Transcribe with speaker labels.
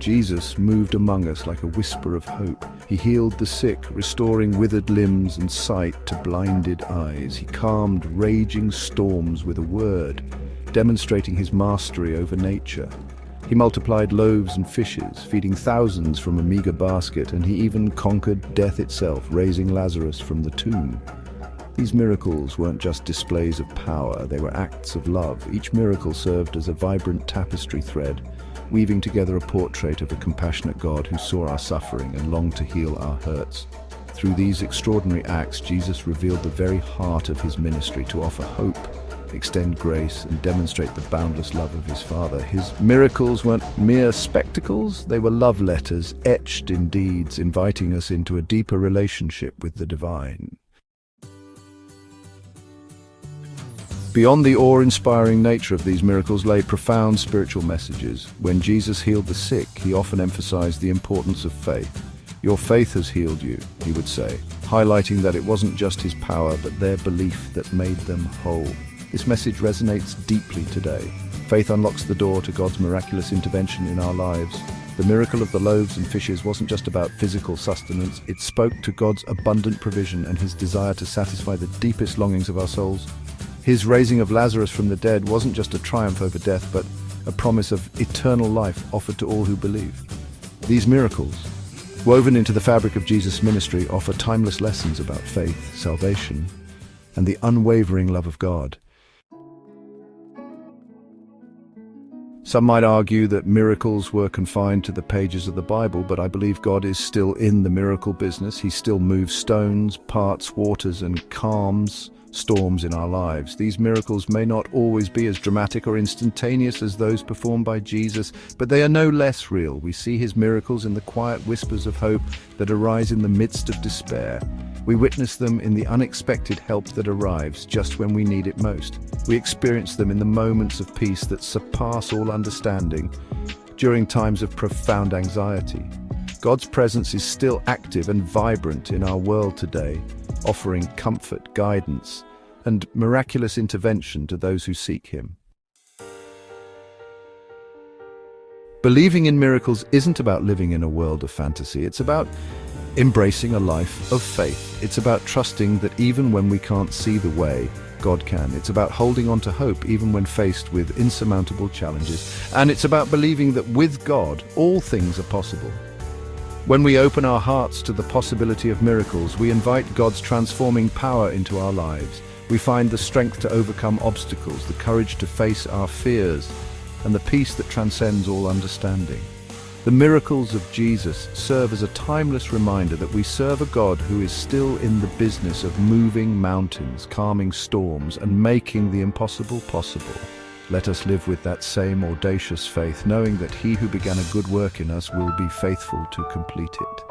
Speaker 1: Jesus moved among us like a whisper of hope. He healed the sick, restoring withered limbs and sight to blinded eyes. He calmed raging storms with a word, demonstrating his mastery over nature. He multiplied loaves and fishes, feeding thousands from a meager basket, and he even conquered death itself, raising Lazarus from the tomb. These miracles weren't just displays of power, they were acts of love. Each miracle served as a vibrant tapestry thread, weaving together a portrait of a compassionate God who saw our suffering and longed to heal our hurts. Through these extraordinary acts, Jesus revealed the very heart of his ministry, to offer hope, extend grace, and demonstrate the boundless love of his Father. His miracles weren't mere spectacles, they were love letters etched in deeds, inviting us into a deeper relationship with the divine. Beyond the awe-inspiring nature of these miracles lay profound spiritual messages. When Jesus healed the sick, he often emphasized the importance of faith. "Your faith has healed you," he would say, highlighting that it wasn't just his power, but their belief that made them whole. This message resonates deeply today. Faith unlocks the door to God's miraculous intervention in our lives. The miracle of the loaves and fishes wasn't just about physical sustenance, it spoke to God's abundant provision and his desire to satisfy the deepest longings of our souls. His raising of Lazarus from the dead wasn't just a triumph over death, but a promise of eternal life offered to all who believe. These miracles, woven into the fabric of Jesus' ministry, offer timeless lessons about faith, salvation, and the unwavering love of God. Some might argue that miracles were confined to the pages of the Bible, but I believe God is still in the miracle business. He still moves stones, parts waters, and calms storms in our lives. These miracles may not always be as dramatic or instantaneous as those performed by Jesus, but they are no less real. We see his miracles in the quiet whispers of hope that arise in the midst of despair. We witness them in the unexpected help that arrives just when we need it most. We experience them in the moments of peace that surpass all understanding, during times of profound anxiety. God's presence is still active and vibrant in our world today, offering comfort, guidance, and miraculous intervention to those who seek him. Believing in miracles isn't about living in a world of fantasy. It's about embracing a life of faith. It's about trusting that even when we can't see the way, God can. It's about holding on to hope even when faced with insurmountable challenges. And it's about believing that with God, all things are possible. When we open our hearts to the possibility of miracles, we invite God's transforming power into our lives. We find the strength to overcome obstacles, the courage to face our fears, and the peace that transcends all understanding. The miracles of Jesus serve as a timeless reminder that we serve a God who is still in the business of moving mountains, calming storms, and making the impossible possible. Let us live with that same audacious faith, knowing that he who began a good work in us will be faithful to complete it.